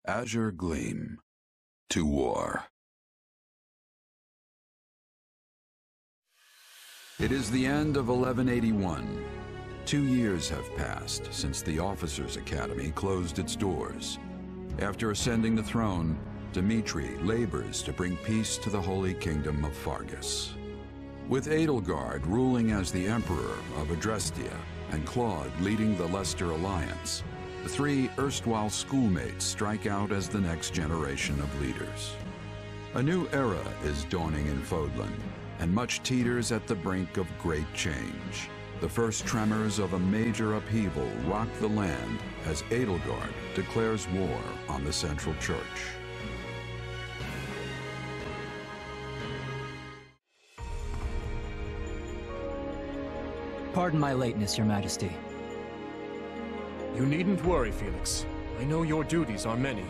Azure Gleam. To war. It is the end of 1181. 2 years have passed since the Officers' Academy closed its doors. After ascending the throne, Dmitri labors to bring peace to the Holy Kingdom of Fargus. With Edelgard ruling as the Emperor of Adrestia and Claude leading the Leicester Alliance, the three erstwhile schoolmates strike out as the next generation of leaders. A new era is dawning in Fodlan, and much teeters at the brink of great change. The first tremors of a major upheaval rock the land as Edelgard declares war on the Central Church. Pardon my lateness, Your Majesty. You needn't worry, Felix. I know your duties are many.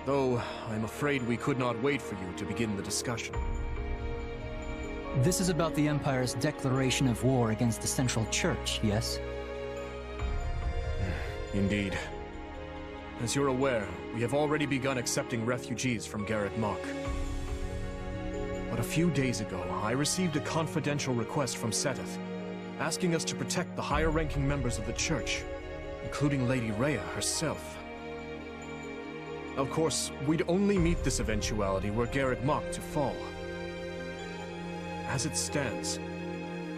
Though, I'm afraid we could not wait for you to begin the discussion. This is about the Empire's declaration of war against the Central Church, yes? Indeed. As you're aware, we have already begun accepting refugees from Garreg Mach. But a few days ago, I received a confidential request from Seteth, asking us to protect the higher-ranking members of the Church, including Lady Rhea herself. Of course, we'd only meet this eventuality were Garreg Mach to fall. As it stands,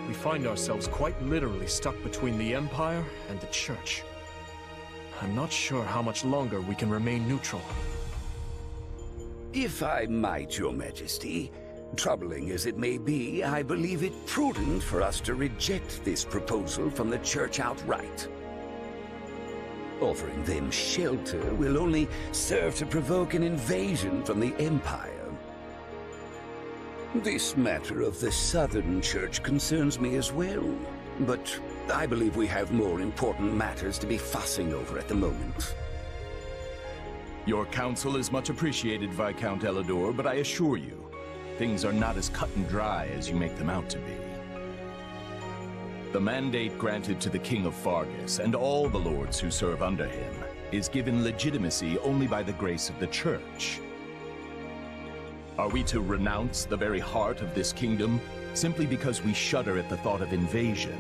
we find ourselves quite literally stuck between the Empire and the Church. I'm not sure how much longer we can remain neutral. If I might, Your Majesty, troubling as it may be, I believe it prudent for us to reject this proposal from the Church outright. Offering them shelter will only serve to provoke an invasion from the Empire. This matter of the Southern Church concerns me as well, but I believe we have more important matters to be fussing over at the moment. Your counsel is much appreciated, Viscount Elidor, but I assure you, things are not as cut and dry as you make them out to be. The mandate granted to the King of Fargus and all the lords who serve under him is given legitimacy only by the grace of the Church. Are we to renounce the very heart of this kingdom simply because we shudder at the thought of invasion?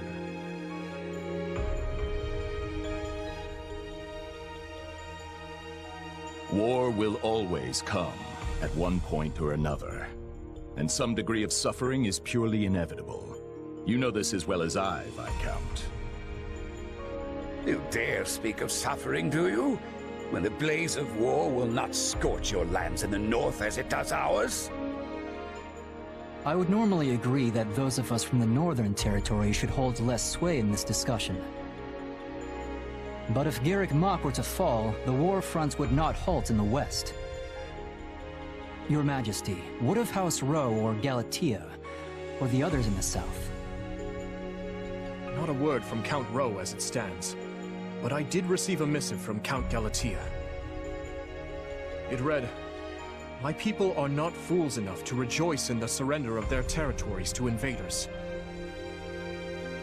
War will always come at one point or another, and some degree of suffering is purely inevitable. You know this as well as I, Viscount. You dare speak of suffering, do you? When the blaze of war will not scorch your lands in the north as it does ours? I would normally agree that those of us from the Northern Territory should hold less sway in this discussion. But if Garreg Mach were to fall, the war front would not halt in the west. Your Majesty, what of House Rowe or Galatea, or the others in the south? Not a word from Count Rowe as it stands, but I did receive a missive from Count Galatea. It read, "My people are not fools enough to rejoice in the surrender of their territories to invaders.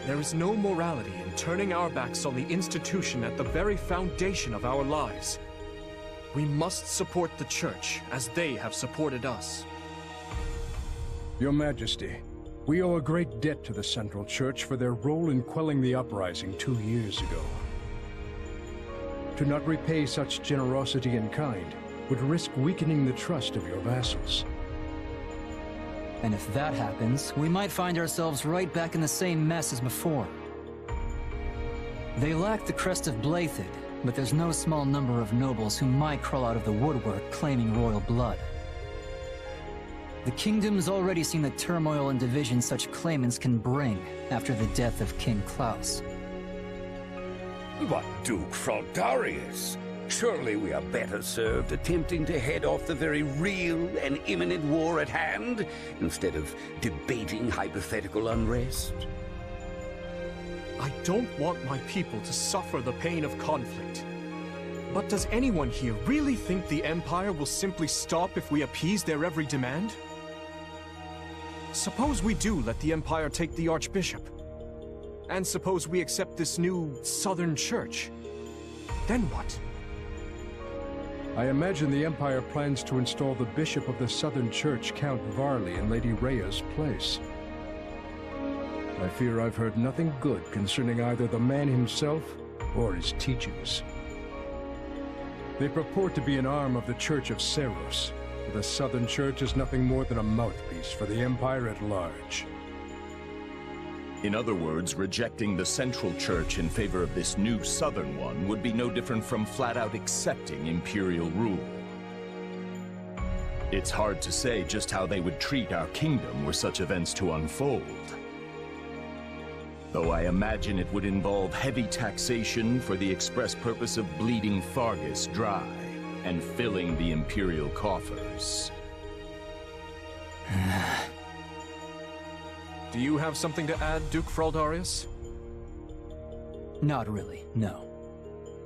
There is no morality in turning our backs on the institution at the very foundation of our lives. We must support the Church as they have supported us." Your Majesty, we owe a great debt to the Central Church for their role in quelling the uprising 2 years ago. To not repay such generosity in kind would risk weakening the trust of your vassals. And if that happens, we might find ourselves right back in the same mess as before. They lack the crest of Blaiddyd, but there's no small number of nobles who might crawl out of the woodwork claiming royal blood. The kingdom's already seen the turmoil and division such claimants can bring after the death of King Klaus. But Duke Fraldarius, surely we are better served attempting to head off the very real and imminent war at hand, instead of debating hypothetical unrest. I don't want my people to suffer the pain of conflict. But does anyone here really think the Empire will simply stop if we appease their every demand? Suppose we do let the Empire take the Archbishop. And suppose we accept this new Southern Church. Then what? I imagine the Empire plans to install the Bishop of the Southern Church, Count Varley, in Lady Rhea's place. I fear I've heard nothing good concerning either the man himself or his teachings. They purport to be an arm of the Church of Seros, but the Southern Church is nothing more than a mouthpiece for the Empire at large. In other words, rejecting the Central Church in favor of this new Southern one would be no different from flat-out accepting Imperial rule. It's hard to say just how they would treat our kingdom were such events to unfold. Though I imagine it would involve heavy taxation for the express purpose of bleeding Fargus dry and filling the Imperial coffers. Do you have something to add, Duke Fraldarius? Not really, no.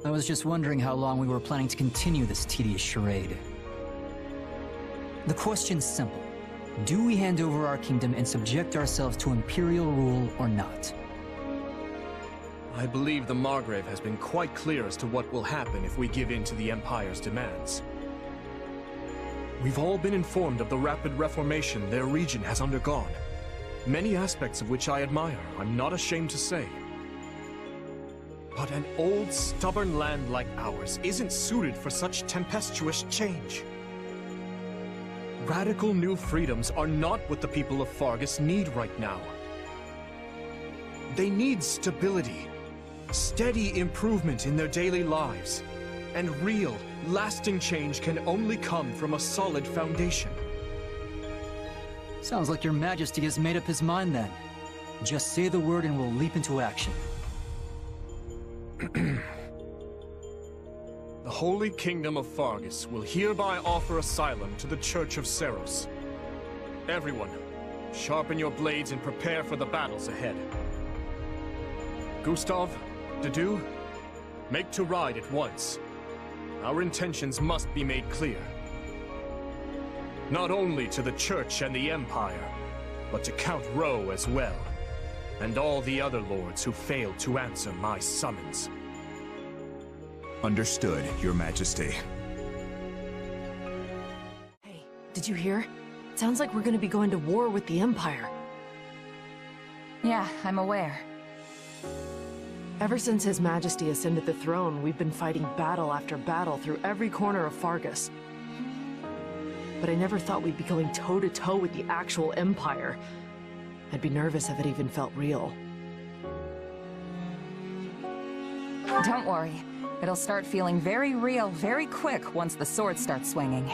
I was just wondering how long we were planning to continue this tedious charade. The question's simple. Do we hand over our kingdom and subject ourselves to Imperial rule or not? I believe the Margrave has been quite clear as to what will happen if we give in to the Empire's demands. We've all been informed of the rapid reformation their region has undergone, many aspects of which I admire, I'm not ashamed to say. But an old, stubborn land like ours isn't suited for such tempestuous change. Radical new freedoms are not what the people of Fargus need right now. They need stability, steady improvement in their daily lives, and real, lasting change can only come from a solid foundation. Sounds like your Majesty has made up his mind then. Just say the word and we'll leap into action. The Holy Kingdom of Fargus will hereby offer asylum to the Church of Seros. Everyone, sharpen your blades and prepare for the battles ahead. Gustav, Dedu, make to ride at once. Our intentions must be made clear. Not only to the Church and the Empire, but to Count Rowe as well, and all the other lords who failed to answer my summons. Understood, Your Majesty. Hey, did you hear? Sounds like we're gonna be going to war with the Empire. Yeah, I'm aware. Ever since His Majesty ascended the throne, we've been fighting battle after battle through every corner of Fargus. But I never thought we'd be going toe-to-toe with the actual Empire. I'd be nervous if it even felt real. Don't worry. It'll start feeling very real very quick once the sword starts swinging.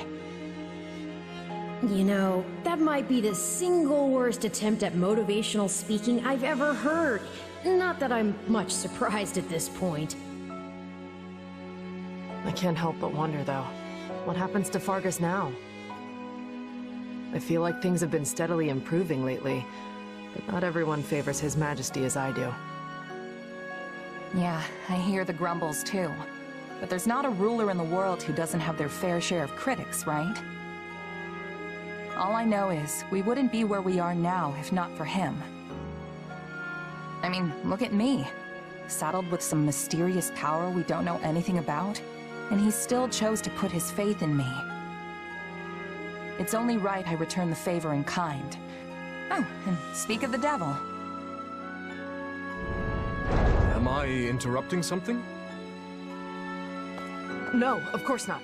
You know, that might be the single worst attempt at motivational speaking I've ever heard. Not that I'm much surprised at this point. I can't help but wonder, though. What happens to Fargus now? I feel like things have been steadily improving lately, but not everyone favors His Majesty as I do. Yeah, I hear the grumbles too. But there's not a ruler in the world who doesn't have their fair share of critics, right? All I know is, we wouldn't be where we are now if not for him. I mean, look at me. Saddled with some mysterious power we don't know anything about, and he still chose to put his faith in me. It's only right I return the favor in kind. Oh, and speak of the devil. Am I interrupting something? No, of course not.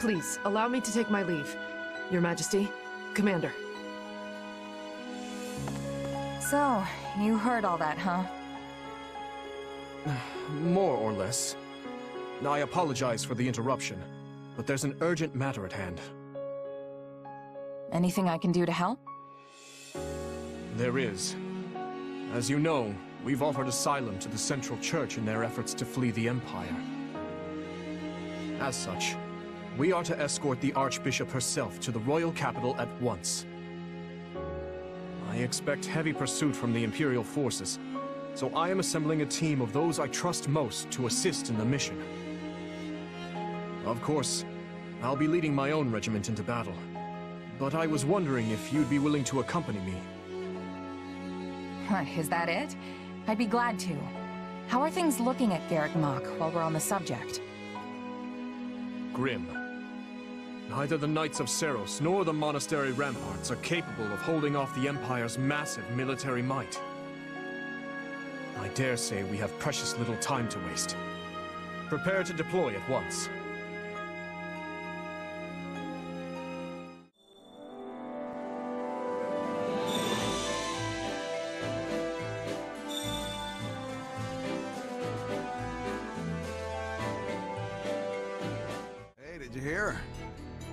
Please, allow me to take my leave. Your Majesty, Commander. So, you heard all that, huh? More or less. I apologize for the interruption, but there's an urgent matter at hand. Anything I can do to help? There is. As you know, we've offered asylum to the Central Church in their efforts to flee the Empire. As such, we are to escort the Archbishop herself to the royal capital at once. I expect heavy pursuit from the Imperial forces, so I am assembling a team of those I trust most to assist in the mission. Of course, I'll be leading my own regiment into battle, but I was wondering if you'd be willing to accompany me. What, is that it? I'd be glad to. How are things looking at Garreg Mach while we're on the subject? Grim. Neither the Knights of Seros nor the monastery ramparts are capable of holding off the Empire's massive military might. I dare say we have precious little time to waste. Prepare to deploy at once. Hey, did you hear?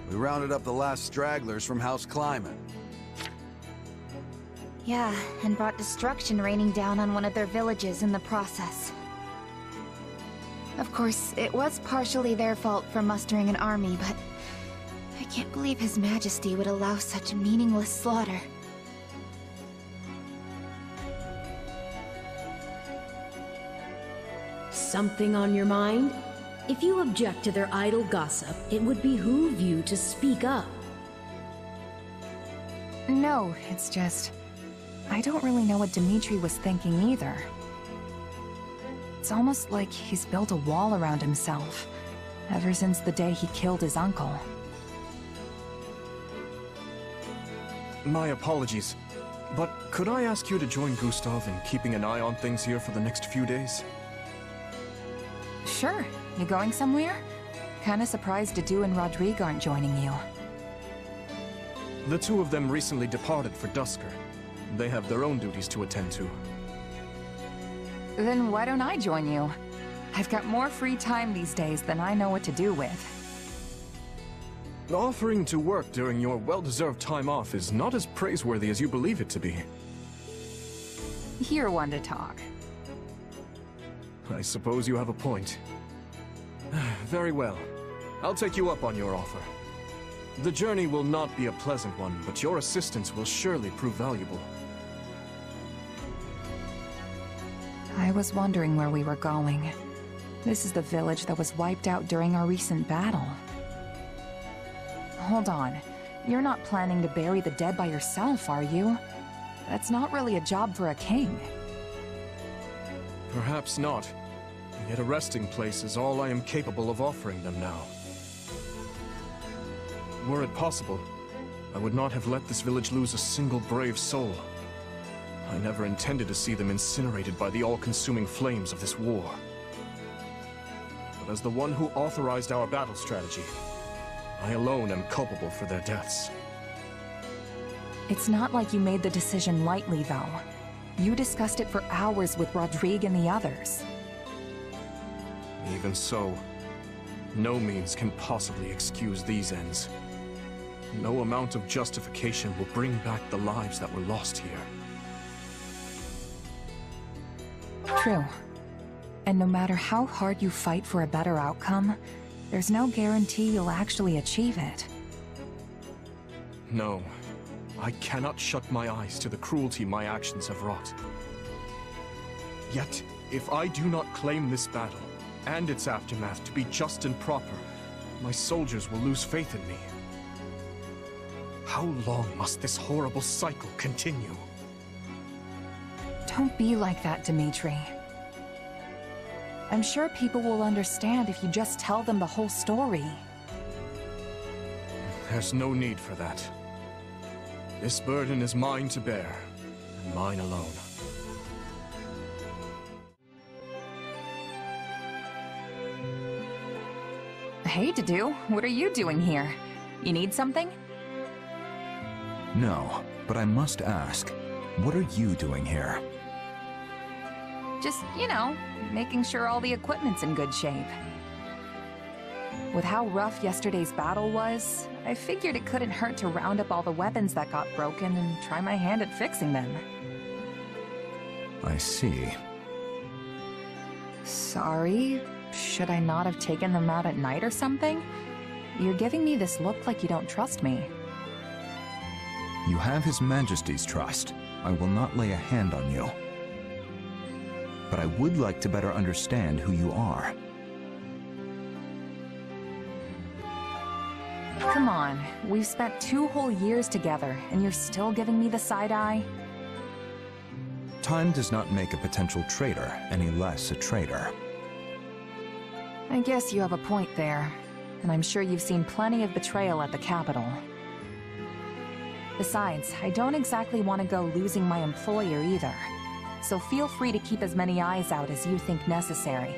We rounded up the last stragglers from House Climate. Yeah, and brought destruction raining down on one of their villages in the process. Of course, it was partially their fault for mustering an army, but I can't believe His Majesty would allow such meaningless slaughter. Something on your mind? If you object to their idle gossip, it would behoove you to speak up. No, it's just... I don't really know what Dimitri was thinking either. It's almost like he's built a wall around himself, ever since the day he killed his uncle. My apologies, but could I ask you to join Gustav in keeping an eye on things here for the next few days? Sure. You going somewhere? Kinda surprised Dedu and Rodrigue aren't joining you. The two of them recently departed for Dusker. They have their own duties to attend to. Then why don't I join you? I've got more free time these days than I know what to do with. Offering to work during your well-deserved time off is not as praiseworthy as you believe it to be. You're one to talk. I suppose you have a point. Very well. I'll take you up on your offer. The journey will not be a pleasant one, but your assistance will surely prove valuable. I was wondering where we were going. This is the village that was wiped out during our recent battle. Hold on. You're not planning to bury the dead by yourself, are you? That's not really a job for a king. Perhaps not. Yet a resting place is all I am capable of offering them now. Were it possible, I would not have let this village lose a single brave soul. I never intended to see them incinerated by the all-consuming flames of this war. But as the one who authorized our battle strategy, I alone am culpable for their deaths. It's not like you made the decision lightly, though. You discussed it for hours with Rodrigue and the others. Even so, no means can possibly excuse these ends. No amount of justification will bring back the lives that were lost here. True. And no matter how hard you fight for a better outcome, there's no guarantee you'll actually achieve it. No, I cannot shut my eyes to the cruelty my actions have wrought. Yet, if I do not claim this battle, and its aftermath to be just and proper, my soldiers will lose faith in me. How long must this horrible cycle continue? Don't be like that, Dimitri. I'm sure people will understand if you just tell them the whole story. There's no need for that. This burden is mine to bear, and mine alone. Hey, Dedu, what are you doing here? You need something? No, but I must ask, what are you doing here? Just, you know, making sure all the equipment's in good shape. With how rough yesterday's battle was, I figured it couldn't hurt to round up all the weapons that got broken and try my hand at fixing them. I see. Sorry? Should I not have taken them out at night or something? You're giving me this look like you don't trust me. You have His Majesty's trust. I will not lay a hand on you. But I would like to better understand who you are. Come on, we've spent 2 whole years together, and you're still giving me the side eye? Time does not make a potential traitor any less a traitor. I guess you have a point there. and I'm sure you've seen plenty of betrayal at the capital. Besides, I don't exactly want to go losing my employer either, so feel free to keep as many eyes out as you think necessary.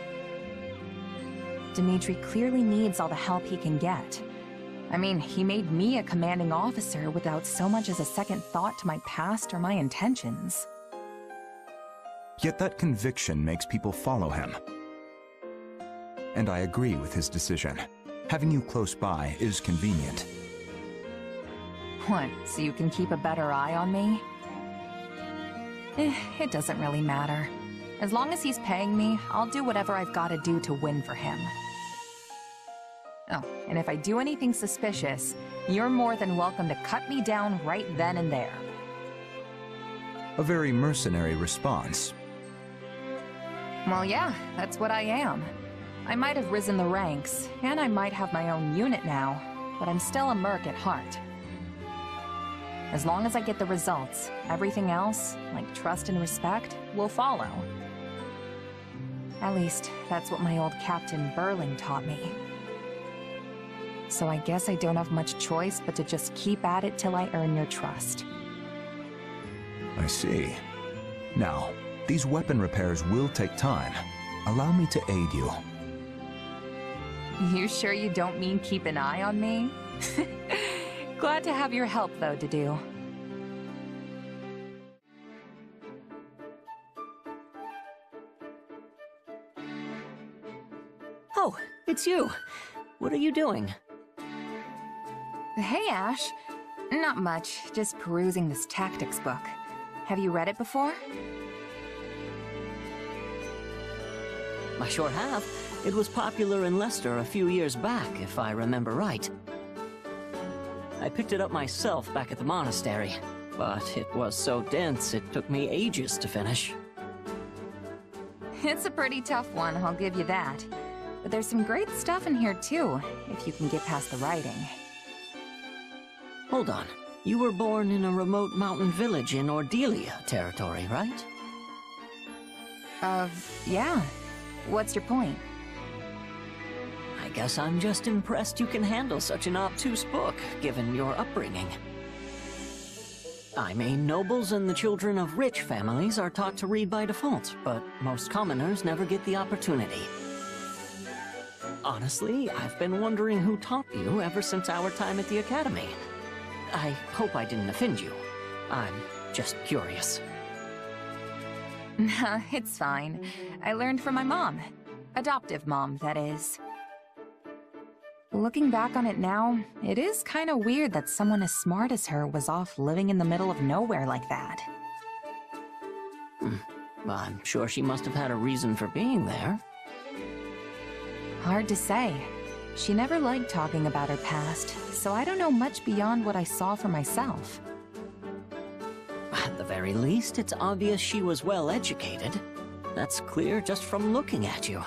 Dimitri clearly needs all the help he can get. I mean, he made me a commanding officer without so much as a second thought to my past or my intentions. Yet that conviction makes people follow him. And I agree with his decision. Having you close by is convenient. What, so you can keep a better eye on me? It doesn't really matter. As long as he's paying me, I'll do whatever I've got to do to win for him. Oh, and if I do anything suspicious, you're more than welcome to cut me down right then and there. A very mercenary response. Well, yeah, that's what I am. I might have risen the ranks, and I might have my own unit now, but I'm still a merc at heart. As long as I get the results, everything else, like trust and respect, will follow. At least, that's what my old Captain Burling taught me. So I guess I don't have much choice but to just keep at it till I earn your trust. I see. Now, these weapon repairs will take time. Allow me to aid you. You sure you don't mean keep an eye on me? Glad to have your help, though, Dedue. Oh, it's you. What are you doing? Hey, Ash. Not much, just perusing this tactics book. Have you read it before? I sure have. It was popular in Leicester a few years back, if I remember right. I picked it up myself back at the monastery, but it was so dense it took me ages to finish. It's a pretty tough one, I'll give you that. But there's some great stuff in here too, if you can get past the writing. Hold on. You were born in a remote mountain village in Ordelia territory, right? Yeah. What's your point? I guess I'm just impressed you can handle such an obtuse book, given your upbringing. I mean, nobles and the children of rich families are taught to read by default, but most commoners never get the opportunity. Honestly, I've been wondering who taught you ever since our time at the academy. I hope I didn't offend you. I'm just curious. Nah, it's fine. I learned from my mom. Adoptive mom, that is. Looking back on it now, it is kind of weird that someone as smart as her was off living in the middle of nowhere like that. I'm sure she must have had a reason for being there. Hard to say. She never liked talking about her past, so I don't know much beyond what I saw for myself. At the very least, it's obvious she was well educated. That's clear just from looking at you.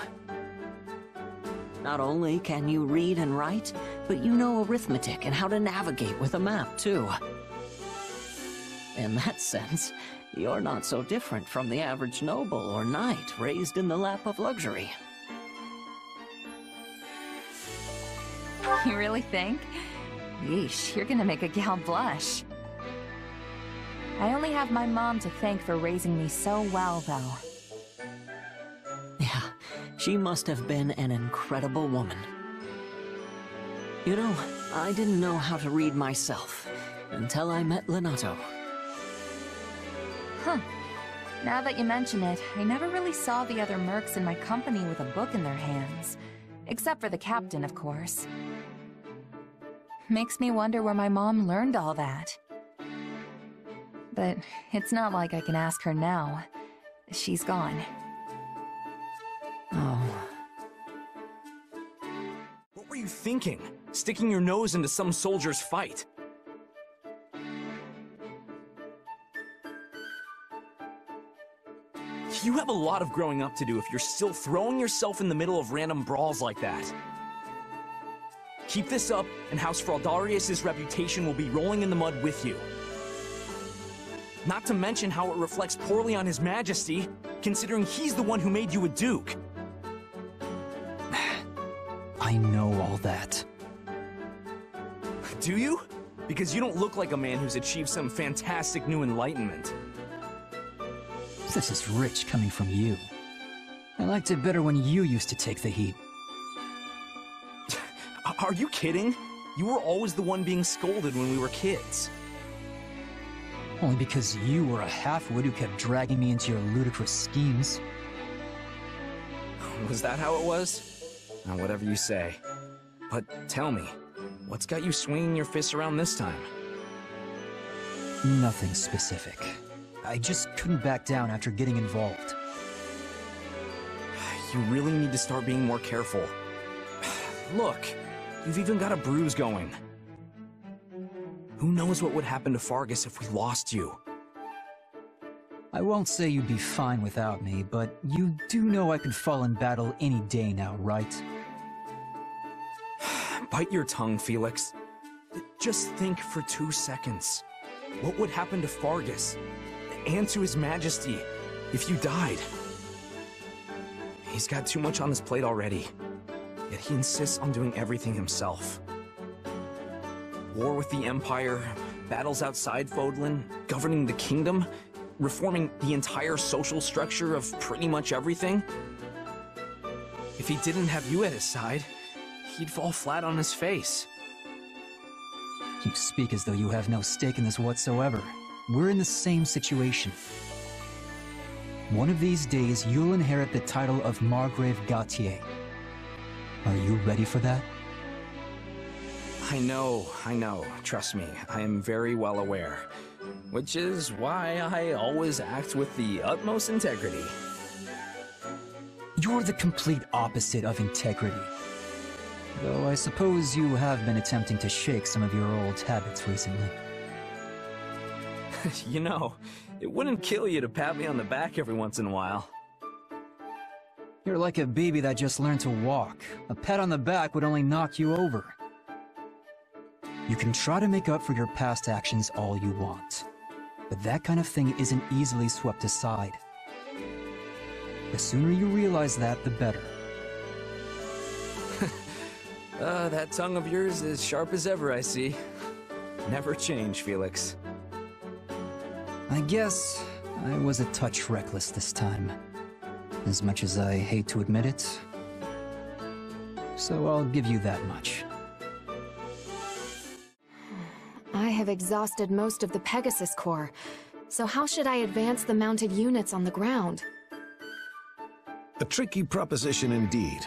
Not only can you read and write, but you know arithmetic and how to navigate with a map, too. In that sense, you're not so different from the average noble or knight raised in the lap of luxury. You really think? Yeesh, you're gonna make a gal blush. I only have my mom to thank for raising me so well, though. Yeah, she must have been an incredible woman. You know, I didn't know how to read myself until I met Lenato. Huh. Now that you mention it, I never really saw the other mercs in my company with a book in their hands. Except for the captain, of course. Makes me wonder where my mom learned all that. But it's not like I can ask her now. She's gone. Oh. What were you thinking? Sticking your nose into some soldier's fight? You have a lot of growing up to do if you're still throwing yourself in the middle of random brawls like that. Keep this up, and House Fraldarius' reputation will be rolling in the mud with you. Not to mention how it reflects poorly on His Majesty, considering he's the one who made you a duke. I know all that. Do you? Because you don't look like a man who's achieved some fantastic new enlightenment. This is rich coming from you. I liked it better when you used to take the heat. Are you kidding? You were always the one being scolded when we were kids. Only because you were a half-wit who kept dragging me into your ludicrous schemes. Was that how it was? Now, whatever you say. But tell me, what's got you swinging your fists around this time? Nothing specific. I just couldn't back down after getting involved. You really need to start being more careful. Look, you've even got a bruise going. Who knows what would happen to Fargus if we lost you? I won't say you'd be fine without me, but you do know I could fall in battle any day now, right? Bite your tongue, Felix. Just think for 2 seconds. What would happen to Fargus, and to His Majesty, if you died? He's got too much on his plate already, yet he insists on doing everything himself. War with the Empire, battles outside Fodlan, governing the kingdom, reforming the entire social structure of pretty much everything. If he didn't have you at his side, he'd fall flat on his face. You speak as though you have no stake in this whatsoever. We're in the same situation. One of these days, you'll inherit the title of Margrave Gautier. Are you ready for that? I know. Trust me, I am very well aware. Which is why I always act with the utmost integrity. You're the complete opposite of integrity. Though I suppose you have been attempting to shake some of your old habits recently. You know, it wouldn't kill you to pat me on the back every once in a while. You're like a baby that just learned to walk. A pat on the back would only knock you over. You can try to make up for your past actions all you want, but that kind of thing isn't easily swept aside. The sooner you realize that, the better. That tongue of yours is sharp as ever, I see. Never change, Felix. I guess I was a touch reckless this time, as much as I hate to admit it. So I'll give you that much. I have exhausted most of the Pegasus Corps, so how should I advance the mounted units on the ground? A tricky proposition indeed.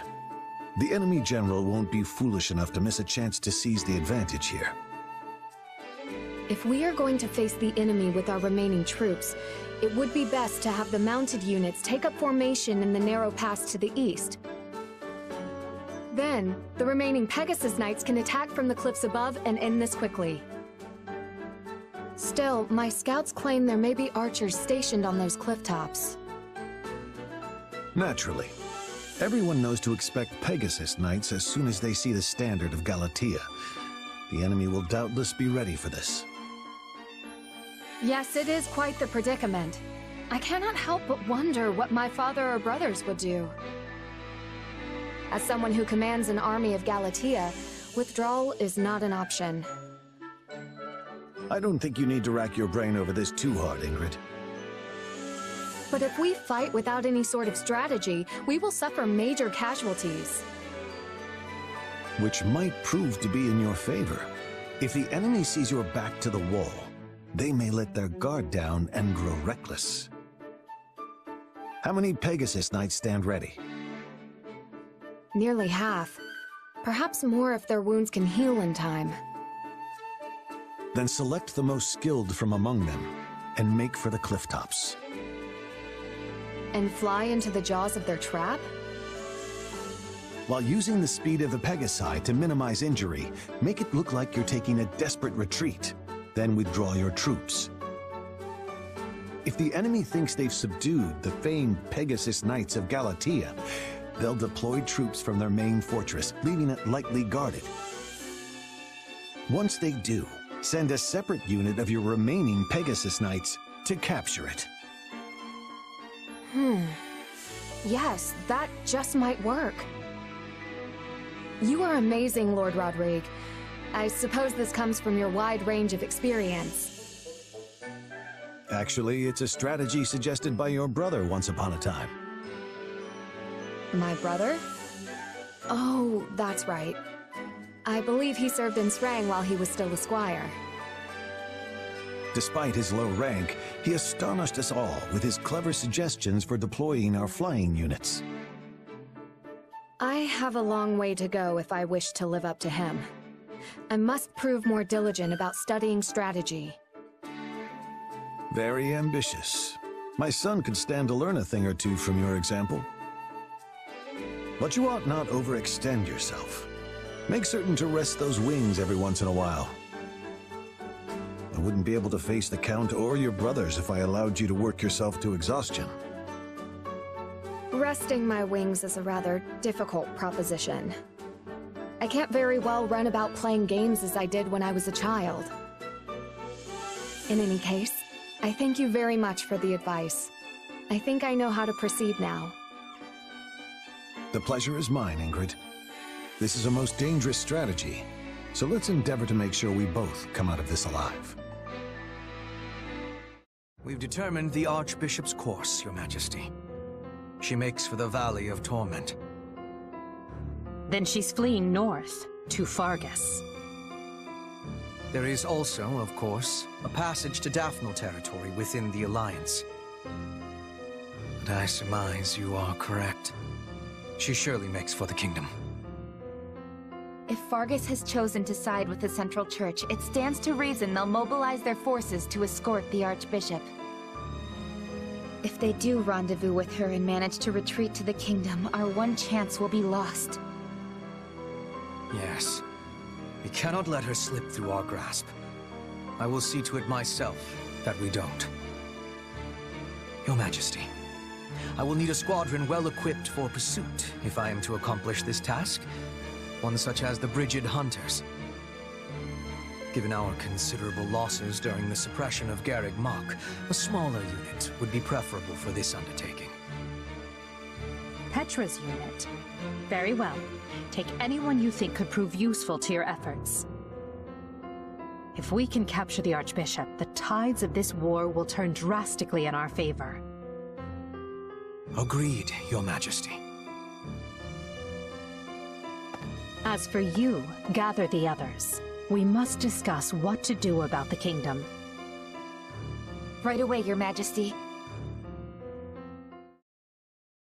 The enemy general won't be foolish enough to miss a chance to seize the advantage here. If we are going to face the enemy with our remaining troops, it would be best to have the mounted units take up formation in the narrow pass to the east. Then, the remaining Pegasus Knights can attack from the cliffs above and end this quickly. Still, my scouts claim there may be archers stationed on those cliff tops. Naturally. Everyone knows to expect Pegasus Knights as soon as they see the standard of Galatea. The enemy will doubtless be ready for this. Yes, it is quite the predicament. I cannot help but wonder what my father or brothers would do. As someone who commands an army of Galatea, withdrawal is not an option. I don't think you need to rack your brain over this too hard, Ingrid. But if we fight without any sort of strategy, we will suffer major casualties. Which might prove to be in your favor. If the enemy sees your back to the wall, they may let their guard down and grow reckless. How many Pegasus Knights stand ready? Nearly half. Perhaps more if their wounds can heal in time. Then select the most skilled from among them and make for the cliff tops. And fly into the jaws of their trap? While using the speed of the Pegasi to minimize injury, make it look like you're taking a desperate retreat. Then withdraw your troops. If the enemy thinks they've subdued the famed Pegasus Knights of Galatea, they'll deploy troops from their main fortress, leaving it lightly guarded. Once they do, send a separate unit of your remaining Pegasus Knights to capture it. Yes, that just might work. You are amazing, Lord Rodrigue. I suppose this comes from your wide range of experience. Actually, it's a strategy suggested by your brother once upon a time. My brother? Oh, that's right. I believe he served in Srang while he was still a squire. Despite his low rank, he astonished us all with his clever suggestions for deploying our flying units. I have a long way to go if I wish to live up to him. I must prove more diligent about studying strategy. Very ambitious. My son could stand to learn a thing or two from your example. But you ought not overextend yourself. Make certain to rest those wings every once in a while. I wouldn't be able to face the Count or your brothers if I allowed you to work yourself to exhaustion. Resting my wings is a rather difficult proposition. I can't very well run about playing games as I did when I was a child. In any case, I thank you very much for the advice. I think I know how to proceed now. The pleasure is mine, Ingrid. This is a most dangerous strategy, so let's endeavor to make sure we both come out of this alive. We've determined the Archbishop's course, Your Majesty. She makes for the Valley of Torment. Then she's fleeing north, to Fargus. There is also, of course, a passage to Daphnel territory within the Alliance. But I surmise you are correct. She surely makes for the Kingdom. If Fargus has chosen to side with the Central Church, it stands to reason they'll mobilize their forces to escort the Archbishop. If they do rendezvous with her and manage to retreat to the Kingdom, our one chance will be lost. Yes. We cannot let her slip through our grasp. I will see to it myself that we don't. Your Majesty, I will need a squadron well equipped for pursuit if I am to accomplish this task. One such as the Brigid Hunters. Given our considerable losses during the suppression of Garreg Mach, a smaller unit would be preferable for this undertaking. Petra's unit. Very well. Take anyone you think could prove useful to your efforts. If we can capture the Archbishop, the tides of this war will turn drastically in our favor. Agreed, Your Majesty. As for you, gather the others. We must discuss what to do about the Kingdom. Right away, Your Majesty.